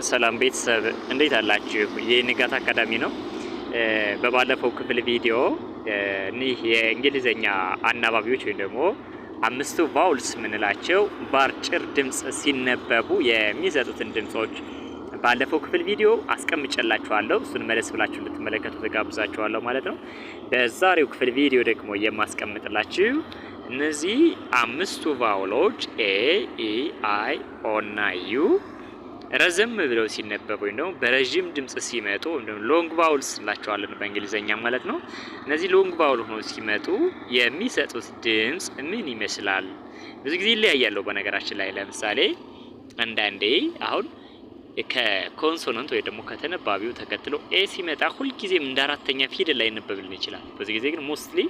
ሰላም ቤተሰብ እንዴት አላችሁ? የንጋት አካዳሚ ነው። በባለፈው ክፍል ቪዲዮ እኒህ የእንግሊዘኛ አናባቢዎች ወይም ደግሞ አምስቱ ቫውልስ ምንላቸው በአጭር ድምጽ ሲነበቡ የሚሰጡትን ድምጾች ባለፈው ክፍል ቪዲዮ አስቀምጬላችኋለሁ። እሱን መለስ ብላችሁ እንድትመለከቱ ተጋብዛችኋለሁ ማለት ነው። በዛሬው ክፍል ቪዲዮ ደግሞ የማስቀምጥላችሁ እነዚህ አምስቱ ቫውሎች ኤ፣ ኢ፣ አይ፣ ኦ እና ዩ ረዘም ብለው ሲነበቡ ነው በረጅም ድምጽ ሲመጡ እንደም ሎንግ ቫውልስ እንላቸዋለን በእንግሊዘኛ ማለት ነው። እነዚህ ሎንግ ቫውል ሆነው ሲመጡ የሚሰጡት ድምጽ ምን ይመስላል? ብዙ ጊዜ ይለያያሉ። በነገራችን ላይ ለምሳሌ አንዳንዴ አሁን ከኮንሶናንት ወይ ደግሞ ከተነባቢው ተከትሎ ኤ ሲመጣ ሁሉ ጊዜም እንደ አራተኛ ፊደል ላይ ነበብልን ይችላል። በዚህ ጊዜ ግን ሞስትሊ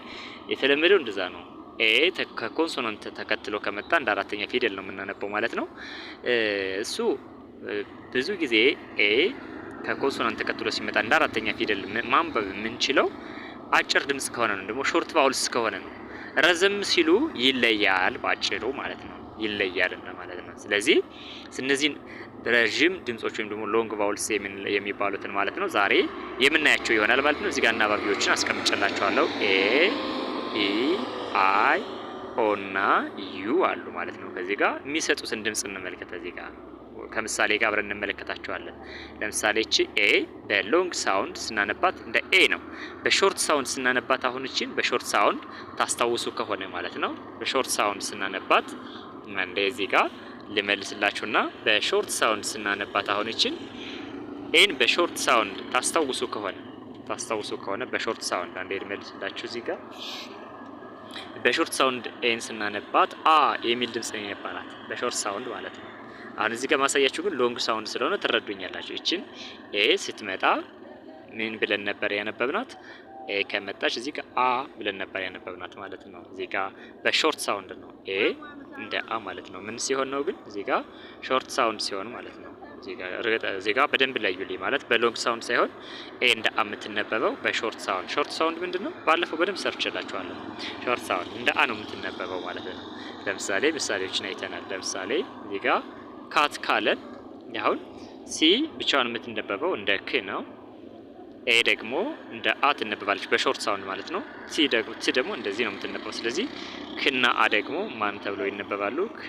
የተለመደው እንደዛ ነው። ኤ ከኮንሶናንት ተከትሎ ከመጣ እንደ አራተኛ ፊደል ነው የምናነበው ማለት ነው። እሱ ብዙ ጊዜ ኤ ከኮንሶናንት ተከትሎ ሲመጣ እንደ አራተኛ ፊደል ማንበብ የምንችለው አጭር ድምጽ ከሆነ ነው፣ ደግሞ ሾርት ቫውልስ ከሆነ ነው። ረዘም ሲሉ ይለያል ባጭሩ ማለት ነው፣ ይለያል ማለት ነው። ስለዚህ እነዚህን ረጅም ድምጾች ወይም ደግሞ ሎንግ ቫውልስ የሚባሉትን ማለት ነው ዛሬ የምናያቸው ይሆናል ማለት ነው። እዚህ ጋር አናባቢዎችን አስቀምጬላችኋለሁ። ኤ፣ ኢ፣ አይ፣ ኦ እና ዩ አሉ ማለት ነው። ከዚህ ጋር የሚሰጡትን ድምጽ እንመልከት። እዚህ ጋር ከምሳሌ ጋር አብረን እንመለከታቸዋለን። ለምሳሌ እቺ ኤ በሎንግ ሳውንድ ስናነባት እንደ ኤ ነው። በሾርት ሳውንድ ስናነባት አሁን እቺን በሾርት ሳውንድ ታስታውሱ ከሆነ ማለት ነው። በሾርት ሳውንድ ስናነባት እንደዚህ ጋር ልመልስላችሁና በሾርት ሳውንድ ስናነባት አሁን እቺን ኤን በሾርት ሳውንድ ታስታውሱ ከሆነ በሾርት ሳውንድ አንዴ ልመልስላችሁ። እዚህ ጋር በሾርት ሳውንድ ኤን ስናነባት አ የሚል ድምጽ ነው የሚባላት በሾርት ሳውንድ ማለት ነው። አሁን እዚህ ጋር ማሳያችሁ ግን ሎንግ ሳውንድ ስለሆነ ትረዱኛላችሁ። እቺን ኤ ስትመጣ ምን ብለን ነበር ያነበብናት? ኤ ከመጣች እዚህ ጋር አ ብለን ነበር ያነበብናት ማለት ነው። እዚህ ጋር በሾርት ሳውንድ ነው ኤ እንደ አ ማለት ነው። ምን ሲሆን ነው ግን እዚህ ጋር ሾርት ሳውንድ ሲሆን ማለት ነው። እዚህ ጋር በደንብ ለዩልኝ ማለት በሎንግ ሳውንድ ሳይሆን ኤ እንደ አ የምትነበበው በሾርት ሳውንድ። ሾርት ሳውንድ ምንድነው? ባለፈው በደንብ ሰርችላችኋለሁ። ሾርት ሳውንድ እንደ አ ነው የምትነበበው ማለት ነው። ለምሳሌ ምሳሌዎችን አይተናል። ለምሳሌ እዚህ ጋር ካት ካለን አሁን ሲ ብቻዋን የምትነበበው እንደ ክ ነው። ኤ ደግሞ እንደ አ ትነበባለች በሾርት ሳውንድ ማለት ነው። ሲ ደግሞ እንደዚህ ነው የምትነበበው። ስለዚህ ክና አ ደግሞ ማን ተብለው ይነበባሉ? ክ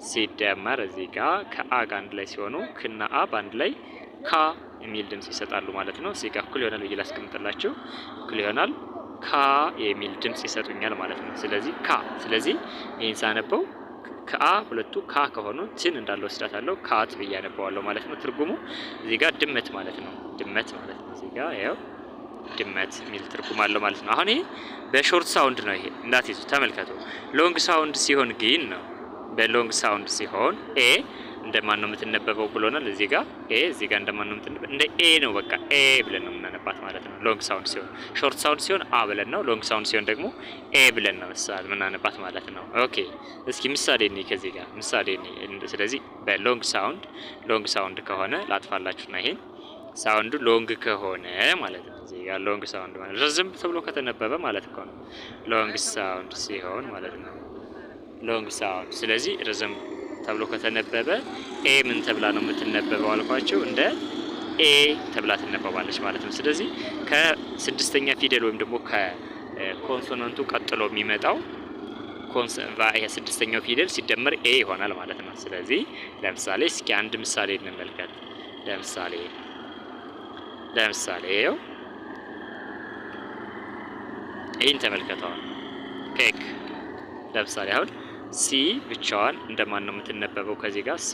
ሲደመር እዚህ ጋር ከአ ጋር አንድ ላይ ሲሆኑ ክና አ በአንድ ላይ ካ የሚል ድምጽ ይሰጣሉ ማለት ነው። እዚህ ጋር እኩል ይሆናል ብዬ ላስቀምጥላችሁ። እኩል ይሆናል ካ የሚል ድምጽ ይሰጡኛል ማለት ነው። ስለዚህ ካ ስለዚህ ይሄን ሳነበው ከአ ሁለቱ ካ ከሆኑ ትን እንዳለው ወስዳታለሁ ካት ብዬ አነበዋለሁ ማለት ነው። ትርጉሙ እዚህ ጋር ድመት ማለት ነው። ድመት ማለት ነው። እዚህ ጋር ያው ድመት የሚል ትርጉም አለው ማለት ነው። አሁን ይሄ በሾርት ሳውንድ ነው። ይሄ እንዳትይዙ ተመልከቱ። ሎንግ ሳውንድ ሲሆን ግን ነው በሎንግ ሳውንድ ሲሆን ኤ እንደማን ነው የምትነበበው ብሎናል። እዚህ ጋር ኤ እዚህ ጋር እንደማን ነው የምትነበበው? እንደ ኤ ነው። በቃ ኤ ብለን ነው የምናነባት ማለት ነው። ሎንግ ሳውንድ ሲሆን፣ ሾርት ሳውንድ ሲሆን አ ብለን ነው፣ ሎንግ ሳውንድ ሲሆን ደግሞ ኤ ብለን ነው ምሳሌ የምናነባት ማለት ነው። ኦኬ እስኪ ምሳሌ እኔ ከዚህ ጋር ምሳሌ እኔ ስለዚህ በሎንግ ሳውንድ ከሆነ ላጥፋላችሁና ይሄን ሳውንዱ ሎንግ ከሆነ ማለት ነው። እዚህ ጋር ሎንግ ሳውንድ ማለት ረዝም ተብሎ ከተነበበ ማለት እኮ ነው ሎንግ ሳውንድ ሲሆን ማለት ነው። ሎንግ ሳውንድ ስለዚህ ረዝም ተብሎ ከተነበበ ኤ ምን ተብላ ነው የምትነበበው አልኳችሁ? እንደ ኤ ተብላ ትነበባለች ማለት ነው። ስለዚህ ከስድስተኛ ፊደል ወይም ደግሞ ከኮንሶናንቱ ቀጥሎ የሚመጣው ስድስተኛው ፊደል ሲደመር ኤ ይሆናል ማለት ነው። ስለዚህ ለምሳሌ እስኪ አንድ ምሳሌ እንመልከት። ለምሳሌ ይህን ተመልከተው። ኬክ ለምሳሌ አሁን ሲ ብቻዋን እንደማን ነው የምትነበበው? ከዚህ ጋር ሲ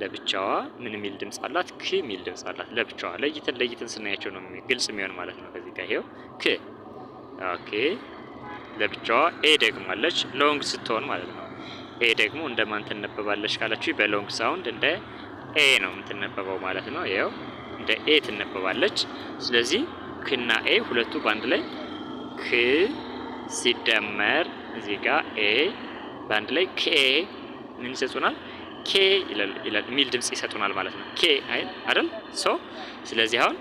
ለብቻዋ ምን የሚል ድምጽ አላት? ክ የሚል ድምጽ አላት ለብቻዋ። ለይተን ስናያቸው ነው ግልጽ የሚሆን ማለት ነው። ከዚህ ጋር ይሄው ክ ኦኬ ለብቻዋ። ኤ ደግሞ አለች ሎንግ ስትሆን ማለት ነው። ኤ ደግሞ እንደማን ትነበባለች ካላችሁ በሎንግ ሳውንድ እንደ ኤ ነው የምትነበበው ማለት ነው። ይሄው እንደ ኤ ትነበባለች። ስለዚህ ክና ኤ ሁለቱ በአንድ ላይ ክ ሲደመር እዚህ ጋር ኤ በአንድ ላይ ኬ ምን ይሰጡናል? ኬ ይላል የሚል ድምጽ ይሰጡናል ማለት ነው። ኬ አይደል? ስለዚህ አሁን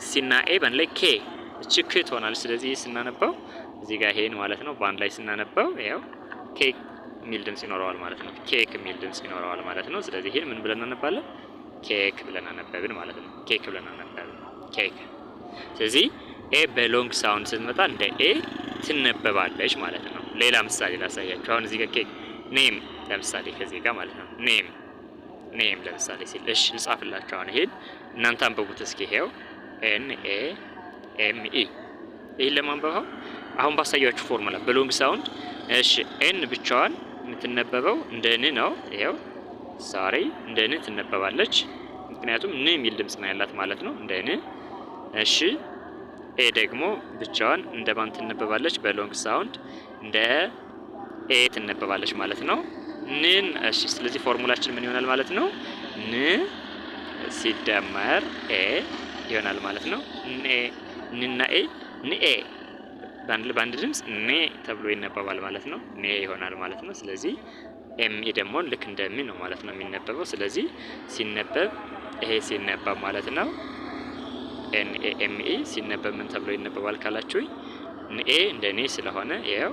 ሲና ኤ በአንድ ላይ ኬ እቺ ክ ትሆናለች። ስለዚህ ስናነበው እዚህ ጋር ይሄን ማለት ነው በአንድ ላይ ስናነበው ያው ኬክ የሚል ድምጽ ይኖረዋል ማለት ነው። ኬክ የሚል ድምጽ ይኖረዋል ማለት ነው። ስለዚህ ይሄን ምን ብለን እናነባለን? ኬክ ብለን አነበብን ማለት ነው። ኬክ ብለን አነበብን። ኬክ። ስለዚህ ኤ በሎንግ ሳውንድ ስትመጣ እንደ ኤ ትነበባለች ማለት ነው። ሌላ ምሳሌ ላሳያችሁ። አሁን እዚህ ጋር ኬክ ኔም ለምሳሌ ከዚህ ጋር ማለት ነው። ኔም ለምሳሌ ሲል እሺ ልጻፍላችሁ። አሁን ይሄን እናንተ አንብቡት እስኪ። ይሄው ኤን ኤ ኤም ኢ ይሄን ለማንበብ አሁን ባሳያችሁ ፎርሙላ በሎንግ ሳውንድ እሺ ኤን ብቻዋን የምትነበበው እንደ ን ነው። ይሄው ዛሬ እንደ ን ትነበባለች፣ ምክንያቱም ን የሚል ድምጽ ነው ያላት ማለት ነው። እንደ ን። እሺ ኤ ደግሞ ብቻዋን እንደ ማን ትነበባለች? በሎንግ ሳውንድ እንደ ኤ ትነበባለች ማለት ነው። ንን እሺ፣ ስለዚህ ፎርሙላችን ምን ይሆናል ማለት ነው? ን ሲደመር ኤ ይሆናል ማለት ነው። ንና ኤ ንኤ በአንድ ድምጽ ኔ ተብሎ ይነበባል ማለት ነው። ኔ ይሆናል ማለት ነው። ስለዚህ ኤምኢ ደግሞ ልክ እንደ ሚ ነው ማለት ነው የሚነበበው። ስለዚህ ሲነበብ ይሄ ሲነበብ ማለት ነው ኤንኤ ኤምኢ ሲነበብ ምን ተብሎ ይነበባል ካላችሁኝ ንኤ እንደ ኔ ስለሆነ ይሄው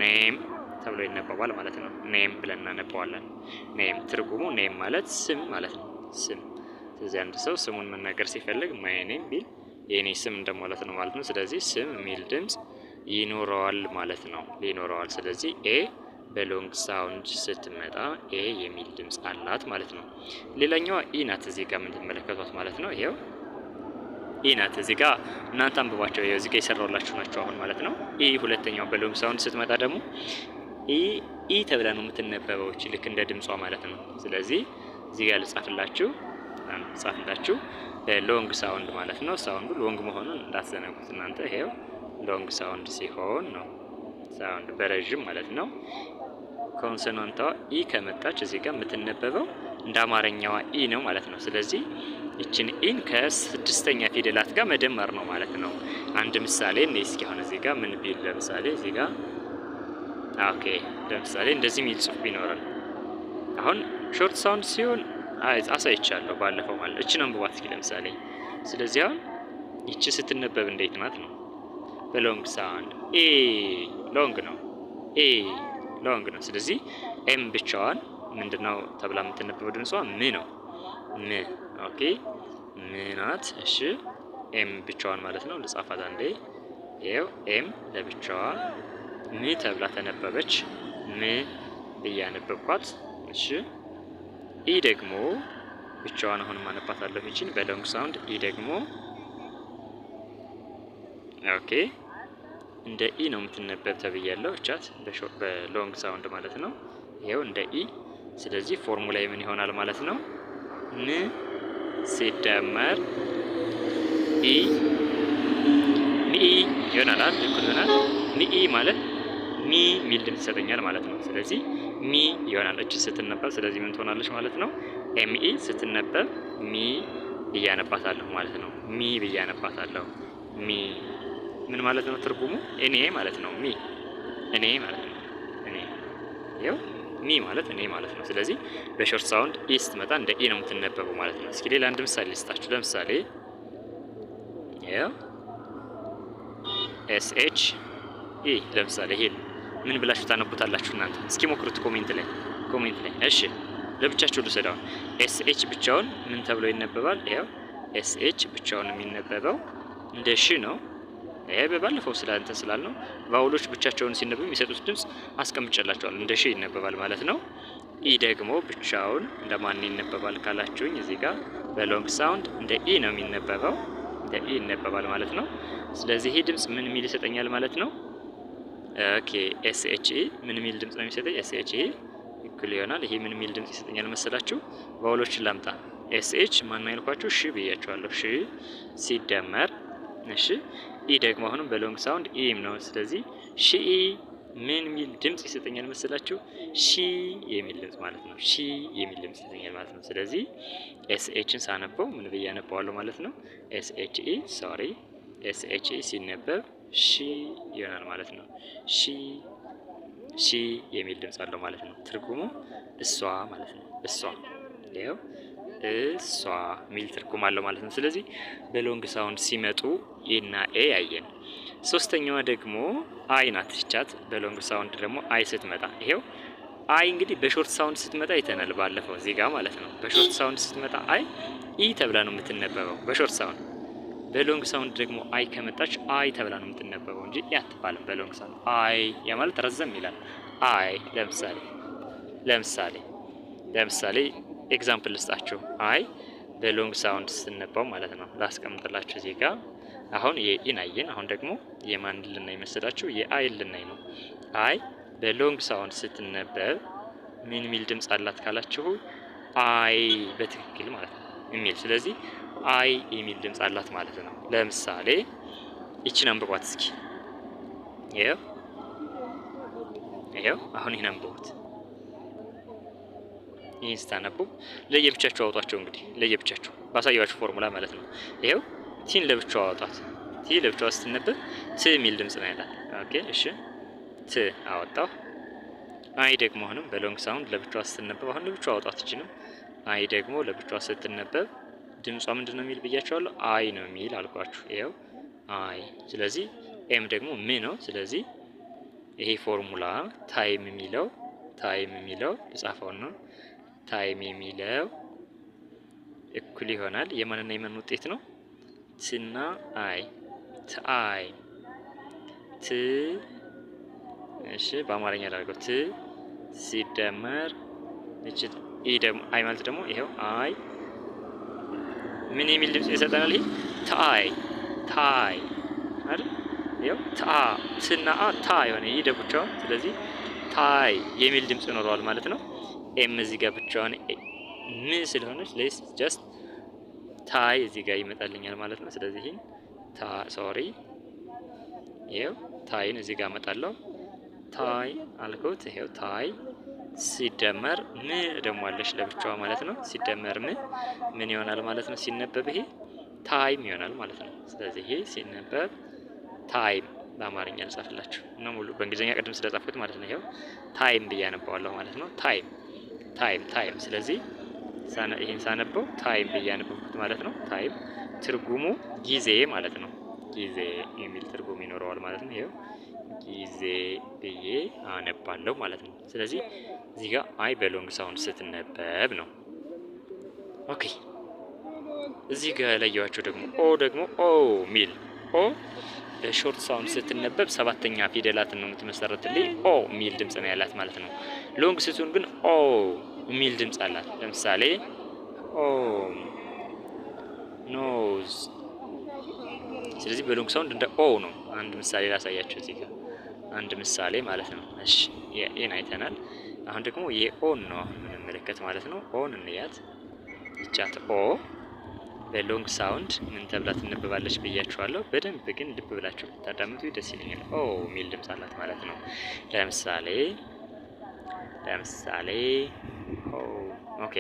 ኔም ተብሎ ይነበባል ማለት ነው። ኔም ብለን እናነባዋለን። ኔም ትርጉሙ ኔም ማለት ስም ማለት ነው። ስም። ስለዚህ አንድ ሰው ስሙን መናገር ሲፈልግ ማይ ኔም ቢል የኔ ስም እንደማለት ነው ማለት ነው። ስለዚህ ስም የሚል ድምጽ ይኖረዋል ማለት ነው። ሊኖረዋል። ስለዚህ ኤ በሎንግ ሳውንድ ስትመጣ ኤ የሚል ድምጽ አላት ማለት ነው። ሌላኛዋ ኢ ናት እዚህ ጋር የምትመለከቷት ማለት ነው። ይሄው ኢ ናት እዚህ ጋር እናንተ አንብባቸው። ይሄው እዚህ ጋር የሰራውላችሁ ናቸው አሁን ማለት ነው። ኢ ሁለተኛው በሎንግ ሳውንድ ስትመጣ ደግሞ ኢ ተብላ ነው የምትነበበው ልክ እንደ ድምጿ ማለት ነው። ስለዚህ እዚህ ጋር ልጻፍላችሁ ሎንግ ሳውንድ ማለት ነው። ሳውንዱ ሎንግ መሆኑን እንዳትዘነጉት እናንተ። ይሄው ሎንግ ሳውንድ ሲሆን ነው ሳውንድ በረጅም ማለት ነው። ኮንሶናንቷ ኢ ከመጣች እዚህ ጋር የምትነበበው እንደ አማርኛዋ ኢ ነው ማለት ነው። ስለዚህ ይችን ኢን ከስድስተኛ ፊደላት ጋር መደመር ነው ማለት ነው። አንድ ምሳሌ ነው እስኪ አሁን እዚህ ጋር ምን ቢል ለምሳሌ እዚህ ጋር ኦኬ፣ ለምሳሌ እንደዚህ የሚል ጽሑፍ ቢኖረን አሁን ሾርት ሳውንድ ሲሆን አሳይቻለሁ ባለፈው ማለት እቺን አንብባት እስኪ ለምሳሌ። ስለዚህ አሁን ይቺ ስትነበብ እንዴት ናት ነው? በሎንግ ሳውንድ ኤ ሎንግ ነው። ኤ ሎንግ ነው። ስለዚህ ኤም ብቻዋን ምንድነው ተብላ የምትነበበው ድምጿ ም ነው። ም ኦኬ፣ ም ናት። እሺ ኤም ብቻዋን ማለት ነው። ልጻፋት አንዴ። ይሄው ኤም ለብቻዋ ም ተብላ ተነበበች። ም ብያነበብኳት። እሺ ኢ ደግሞ ብቻዋን አሁን ማነባታለሁ ይችን በሎንግ ሳውንድ። ኢ ደግሞ ኦኬ እንደ ኢ ነው የምትነበብ ተብያለሁ። እቻት በሎንግ ሳውንድ ማለት ነው። ይሄው እንደ ኢ። ስለዚህ ፎርሙላ ምን ይሆናል ማለት ነው? ን ሲደመር ኢ ሚ ይሆናል አይደል? እኩል ይሆናል ሚ ማለት ሚ ሚል ድምጽ ይሰጠኛል ማለት ነው። ስለዚህ ሚ ይሆናል እቺ ስትነበብ። ስለዚህ ምን ትሆናለች ማለት ነው? ኤምኢ ስትነበብ ሚ ብያነባታለሁ ማለት ነው። ሚ ብያነባታለሁ። ሚ ምን ማለት ነው ትርጉሙ? እኔ ማለት ነው። ሚ እኔ ማለት ነው። እኔ ይኸው ሚ ማለት እኔ ማለት ነው። ስለዚህ በሾርት ሳውንድ ኢ ስትመጣ እንደ ኢ ነው የምትነበበው ማለት ነው። እስኪ ሌላ አንድ ምሳሌ ልስጣችሁ። ለምሳሌ ይኸው ኤስ ኤች ኢ ለምሳሌ ይሄ ምን ብላችሁ ታነቡታላችሁ እናንተ? እስኪ ሞክሩት ኮሜንት ላይ። እሺ ለብቻችሁ ልሰዳው። ኤስ ኤች ብቻውን ምን ተብሎ ይነበባል? ይሄው ኤስ ኤች ብቻውን የሚነበበው እንደ ሺ ነው። ይሄ በባለፈው ስላልነው ቫውሎች ብቻቸውን ሲነበቡ የሚሰጡት ድምጽ አስቀምጬላችኋለሁ። እንደ ሺ ይነበባል ማለት ነው። ኢ ደግሞ ብቻውን እንደማን ይነበባል ካላችሁኝ እዚህ ጋር በሎንግ ሳውንድ እንደ ኢ ነው የሚነበበው። እንደ ኢ ይነበባል ማለት ነው። ስለዚህ ይሄ ድምጽ ምን ሚል ይሰጠኛል ማለት ነው? ኦኬ ኤስ ኤች ኢ ምን ሚል ድምጽ ነው የሚሰጠኝ? ኤስ ኤች ኢ እኩል ይሆናል። ይሄ ምን ሚል ድምጽ ይሰጠኛል መሰላችሁ? ቫውሎችን ላምጣ። ኤስ ኤች ማን ነው ያልኳችሁ? ሺ ብያችኋለሁ። ሺ ሲደመር እሺ ኢ ደግሞ አሁንም በሎንግ ሳውንድ ኢም ነው። ስለዚህ ሺ ምን ሚል ድምጽ ይሰጠኛል መሰላችሁ? ሺ የሚል ድምጽ ማለት ነው። ሺ የሚል ድምጽ ይሰጠኛል ማለት ነው። ስለዚህ ኤስ ኤችን ሳነበው ምን ብዬ አነባዋለሁ ማለት ነው? ኤስ ኤች ኢ ሶሪ ኤስ ኤች ኢ ሲነበብ ሺ ይሆናል ማለት ነው። ሺ የሚል ድምጽ አለው ማለት ነው። ትርጉሙ እሷ ማለት ነው። እሷ ይኸው እሷ ሚል ትርጉም አለው ማለት ነው። ስለዚህ በሎንግ ሳውንድ ሲመጡ ኢና ኤ ያየን። ሶስተኛዋ ደግሞ አይ ናት። ቻት በሎንግ ሳውንድ ደግሞ አይ ስትመጣ ይሄው አይ እንግዲህ በሾርት ሳውንድ ስትመጣ አይተናል ባለፈው እዚህ ጋር ማለት ነው። በሾርት ሳውንድ ስትመጣ አይ ኢ ተብላ ነው የምትነበበው በሾርት ሳውንድ። በሎንግ ሳውንድ ደግሞ አይ ከመጣች አይ ተብላ ነው የምትነበበው እንጂ ኢ አትባልም በሎንግ ሳውንድ። አይ ያ ማለት ረዘም ይላል። አይ ለምሳሌ ኤግዛምፕል ልስጣችሁ። አይ በሎንግ ሳውንድ ስትነበው ማለት ነው። ላስቀምጥላችሁ እዚህ ጋር አሁን የኢን አየን። አሁን ደግሞ የማን ልናይ መስላችሁ? የአይ ልናይ ነው። አይ በሎንግ ሳውንድ ስትነበብ ምን ሚል ድምጽ አላት ካላችሁ አይ በትክክል ማለት ነው የሚል። ስለዚህ አይ የሚል ድምጽ አላት ማለት ነው። ለምሳሌ እቺን አንብቧት እስኪ። ይሄው አሁን ይሄን አንብቡት። ይሄን ስታነቡ ለየብቻቸው አውጧቸው። እንግዲህ ለየብቻቸው ባሳያችሁ ፎርሙላ ማለት ነው። ይሄው ቲን ለብቻው አውጧት። ቲ ለብቻው ስትነበብ ት የሚል ድምጽ ነው ያላት። ኦኬ እሺ፣ ት አወጣው። አይ ደግሞ አሁንም በሎንግ ሳውንድ ለብቻው ስትነበብ አሁን ለብቻው አውጧት። እችንም አይ ደግሞ ለብቻው ስትነበብ ድምጿ ምንድነው የሚል ብያቸዋለሁ? አይ ነው የሚል አልኳችሁ። ይሄው አይ። ስለዚህ ኤም ደግሞ ም ነው። ስለዚህ ይሄ ፎርሙላ ታይም የሚለው ልጻፈው ነው። ታይም የሚለው እኩል ይሆናል የማንና የማን ውጤት ነው? ትና አይ። ታይ ት እሺ፣ በአማርኛ ላድርገው። ት ሲደመር እቺ ኢ ደግሞ አይ ማለት ደግሞ ይሄው አይ ምን የሚል ድምጽ ይሰጠናል? ይሄ ታይ አይደል? ይሄው ትና ታ የሆነ ይሄ ደብቻው። ስለዚህ ታይ የሚል ድምጽ ይኖረዋል ማለት ነው። ኤም እዚህ ጋር ብቻውን ምን ስለሆነች ሌስ ጀስት ታይ እዚህ ጋር ይመጣልኛል ማለት ነው። ስለዚህ ይሄው ታይን እዚህ ጋር አመጣለሁ። ታይ አልኩት። ይሄው ታይ ሲደመር ም ደግሞ አለሽ ለብቻዋ ማለት ነው። ሲደመር ምን ይሆናል ማለት ነው? ሲነበብ ይሄ ታይም ይሆናል ማለት ነው። ስለዚህ ይሄ ሲነበብ ታይም በአማርኛ ልጻፍላችሁ እና ሙሉ በእንግሊዝኛ ቅድም ስለጻፍኩት ማለት ነው። ይሄው ታይም ብዬ አነባዋለሁ ማለት ነው። ታይም። ስለዚህ ይሄን ሳነበው ታይም ብዬ አነበብኩት ማለት ነው። ታይም ትርጉሙ ጊዜ ማለት ነው። ጊዜ የሚል ትርጉም ይኖረዋል ማለት ነው። ይሄው ጊዜ ብዬ አነባለሁ ማለት ነው። ስለዚህ እዚህ ጋር አይ በሎንግ ሳውንድ ስትነበብ ነው። ኦኬ እዚህ ጋር ያላየኋቸው ደግሞ ኦ ሚል ኦ በሾርት ሳውንድ ስትነበብ ሰባተኛ ፊደላትን ነው የምትመሰረትልኝ። ኦ ሚል ድምጽ ነው ያላት ማለት ነው። ሎንግ ስትሆን ግን ኦ ሚል ድምጽ አላት። ለምሳሌ ኦም፣ ኖዝ። ስለዚህ በሎንግ ሳውንድ እንደ ኦ ነው። አንድ ምሳሌ ላሳያችሁ እዚህ ጋር አንድ ምሳሌ ማለት ነው። እሺ ይሄን አይተናል። አሁን ደግሞ የኦን ነው የምንመለከት ማለት ነው። ኦን እንያት። ይቻት ኦ በሎንግ ሳውንድ ምን ተብላ ትነበባለች ብያችኋለሁ። በደንብ ግን ልብ ብላችሁ ብታዳምጡ ደስ ይለኛል። ኦ ሚል ድምጽ አላት ማለት ነው። ለምሳሌ ኦ ኦኬ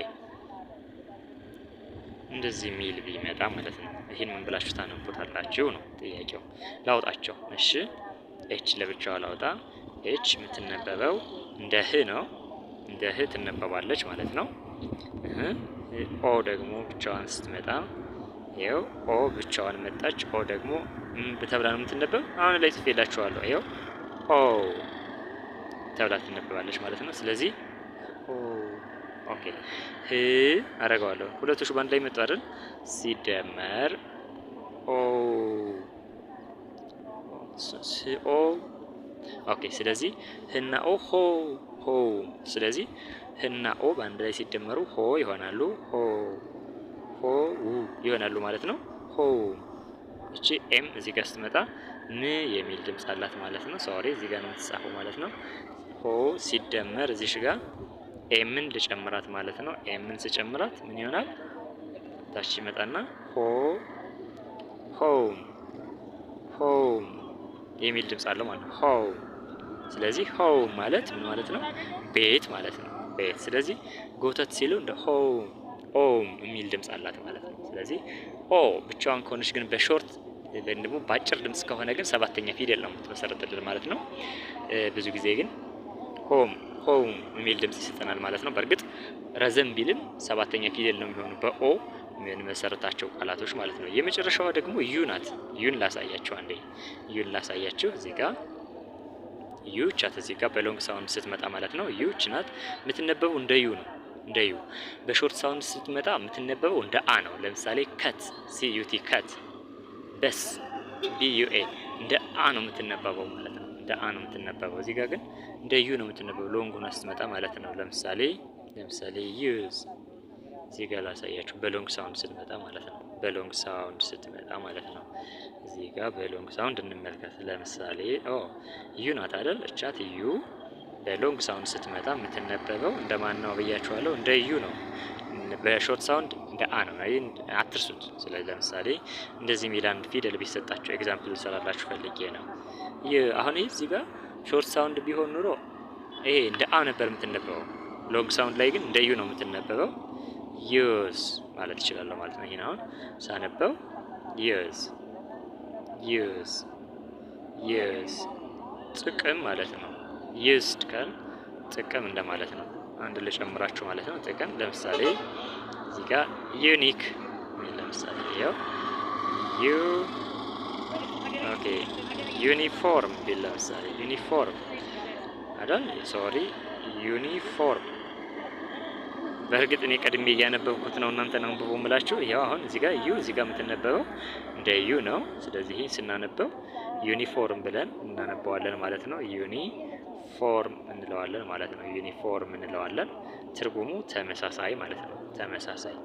እንደዚህ ሚል ቢመጣ ማለት ነው። ይሄን ምን ብላችሁ ታነቡታላችሁ ነው ጥያቄው። ላውጣቸው። እሺ ኤች ለብቻዋ ላውጣ። ኤች የምትነበበው እንደ ህ ነው። እንደ ህ ትነበባለች ማለት ነው። ኦ ደግሞ ብቻዋን ስትመጣ ይኸው ኦ ብቻዋን መጣች። ኦ ደግሞ ተብላ ነው የምትነበብ። አሁን ላይ ጽፌላችኋለሁ። ይኸው ኦ ተብላ ትነበባለች ማለት ነው። ስለዚህ ኦ ኦኬ ህ አረጋዋለሁ። ሁለቶች ባንድ ላይ መጡ አይደል? ሲደመር ኦ ኦ ኦኬ። ስለዚህ ህና ኦ ሆ። ስለዚህ ህና ኦ ባንድ ላይ ሲደመሩ ሆ ይሆናሉ። ሆ ይሆናሉ ማለት ነው። ሆ። እቺ ኤም እዚህ ጋር ስትመጣ ን የሚል ድምጽ አላት ማለት ነው። ሶሪ እዚህ ጋር ነው የምትጻፈው ማለት ነው። ሆ ሲደመር እዚህ ጋር ኤምን ልጨምራት ማለት ነው። ኤምን ስጨምራት ምን ይሆናል? ታች ይመጣና ሆም የሚል ድምጽ አለው ማለት ነው። ሆም። ስለዚህ ሆም ማለት ምን ማለት ነው? ቤት ማለት ነው። ቤት። ስለዚህ ጎተት ሲሉ እንደ ኦም የሚል ድምጽ አላት ማለት ነው። ስለዚህ ኦ ብቻዋን ከሆነች ግን በሾርት ወይም ደግሞ በአጭር ድምጽ ከሆነ ግን ሰባተኛ ፊደል ነው የምትመሰረትልን ማለት ነው። ብዙ ጊዜ ግን ሆም የሚል ድምጽ ይሰጠናል ማለት ነው። በእርግጥ ረዘም ቢልም ሰባተኛ ፊደል ነው የሚሆነው በኦ ምን መሰረታቸው ቃላቶች ማለት ነው። የመጨረሻዋ ደግሞ ዩ ናት። ዩን ላሳያችሁ አንዴ። ዩን ላሳያችሁ እዚህ ጋር ዩ ቻት እዚህ ጋር በሎንግ ሳውንድ ስትመጣ ማለት ነው ዩ ችናት የምትነበበው እንደ ዩ ነው። እንደ ዩ በሾርት ሳውንድ ስትመጣ የምትነበበው እንደ አ ነው። ለምሳሌ ከት ሲዩቲ ከት፣ በስ ቢዩኤ እንደ አ ነው የምትነበበው ማለት ነው። እንደ አ ነው የምትነበበው። እዚህ ጋር ግን እንደ ዩ ነው የምትነበበው ሎንግ ሆና ስትመጣ ማለት ነው። ለምሳሌ ዩዝ እዚህ ጋር ላሳያችሁ በሎንግ ሳውንድ ስትመጣ ማለት ነው። በሎንግ ሳውንድ ስትመጣ ማለት ነው። እዚህ ጋር በሎንግ ሳውንድ እንመልከት። ለምሳሌ ዩ ናት አይደል? እቻት ዩ በሎንግ ሳውንድ ስትመጣ የምትነበበው እንደማን ነው ብያችኋለሁ? እንደ ዩ ነው። በሾርት ሳውንድ እንደ አ ነው። አትርሱት። ስለዚህ ለምሳሌ እንደዚህ የሚል አንድ ፊደል ቢሰጣችሁ ኤግዛምፕል ልሰራላችሁ ፈልጌ ነው። አሁን እዚህ ጋር ሾርት ሳውንድ ቢሆን ኑሮ ይሄ እንደ አ ነበር የምትነበበው። ሎንግ ሳውንድ ላይ ግን እንደ ዩ ነው የምትነበበው። ዩዝ ማለት እችላለሁ ማለት ነው። ይሄን አሁን ሳነበው ዩዝ ዩዝ ዩዝ ጥቅም ማለት ነው። ዩዝድ ካል ጥቅም እንደማለት ነው። አንድ ልጨምራችሁ ማለት ነው። ጥቅም ለምሳሌ እዚህ ጋር ዩኒክ ለምሳሌ ያው ዩኒፎርም ቢል ለምሳሌ ዩኒፎርም አይደል? ሶሪ ዩኒፎርም። በእርግጥ እኔ ቀድሜ እያነበብኩት ነው እናንተ ነው አንብቡ ምላችሁ። ያው አሁን እዚህ ጋር ዩ እዚህ ጋር የምትነበበው እንደ ዩ ነው። ስለዚህ ስናነበው ዩኒፎርም ብለን እናነበዋለን ማለት ነው። ዩኒፎርም እንለዋለን ማለት ነው። ዩኒፎርም እንለዋለን። ትርጉሙ ተመሳሳይ ማለት ነው። ተመሳሳይ።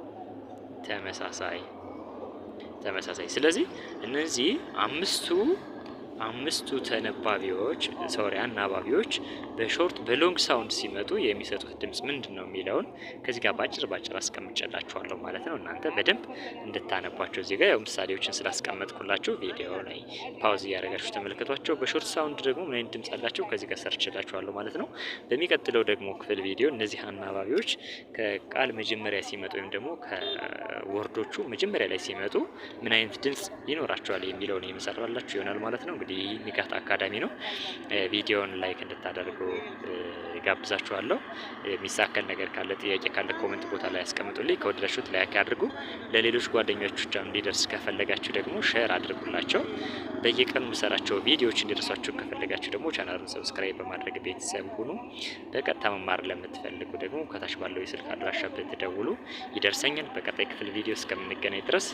ስለዚህ እነዚህ አምስቱ ተነባቢዎች አናባቢዎች በሾርት በሎንግ ሳውንድ ሲመጡ የሚሰጡት ድምጽ ምንድን ነው የሚለውን ከዚህ ጋር ባጭር አስቀምጬላችኋለሁ ማለት ነው። እናንተ በደንብ እንድታነቧቸው እዚህ ጋር ያው ምሳሌዎችን ስላስቀመጥኩላችሁ ቪዲዮ ላይ ፓውዝ እያደረጋችሁ ተመልከቷቸው። በሾርት ሳውንድ ደግሞ ምን አይነት ድምጽ አላቸው ከዚህ ጋር ሰርችላችኋለሁ ማለት ነው። በሚቀጥለው ደግሞ ክፍል ቪዲዮ እነዚህ አናባቢዎች ከቃል መጀመሪያ ሲመጡ ወይም ደግሞ ከወርዶቹ መጀመሪያ ላይ ሲመጡ ምን አይነት ድምጽ ይኖራቸዋል የሚለውን የምሰራላችሁ ይሆናል ማለት ነው። እንግዲህ ንጋት አካዳሚ ነው። ቪዲዮውን ላይክ እንድታደርጉ ጋብዛችኋለሁ። የሚሳከል ነገር ካለ ጥያቄ ካለ ኮሜንት ቦታ ላይ ያስቀምጡልኝ። ከወደዳችሁት ላይክ አድርጉ። ለሌሎች ጓደኞቻችሁ እንዲደርስ ከፈለጋችሁ ደግሞ ሼር አድርጉላቸው። በየቀኑ የምሰራቸው ቪዲዮዎች እንዲደርሷችሁ ከፈለጋችሁ ደግሞ ቻናሉን ሰብስክራይብ በማድረግ ቤተሰብ ሁኑ። በቀጥታ መማር ለምትፈልጉ ደግሞ ከታች ባለው የስልክ አድራሻ ብትደውሉ ይደርሰኛል። በቀጣይ ክፍል ቪዲዮ እስከምንገናኝ ድረስ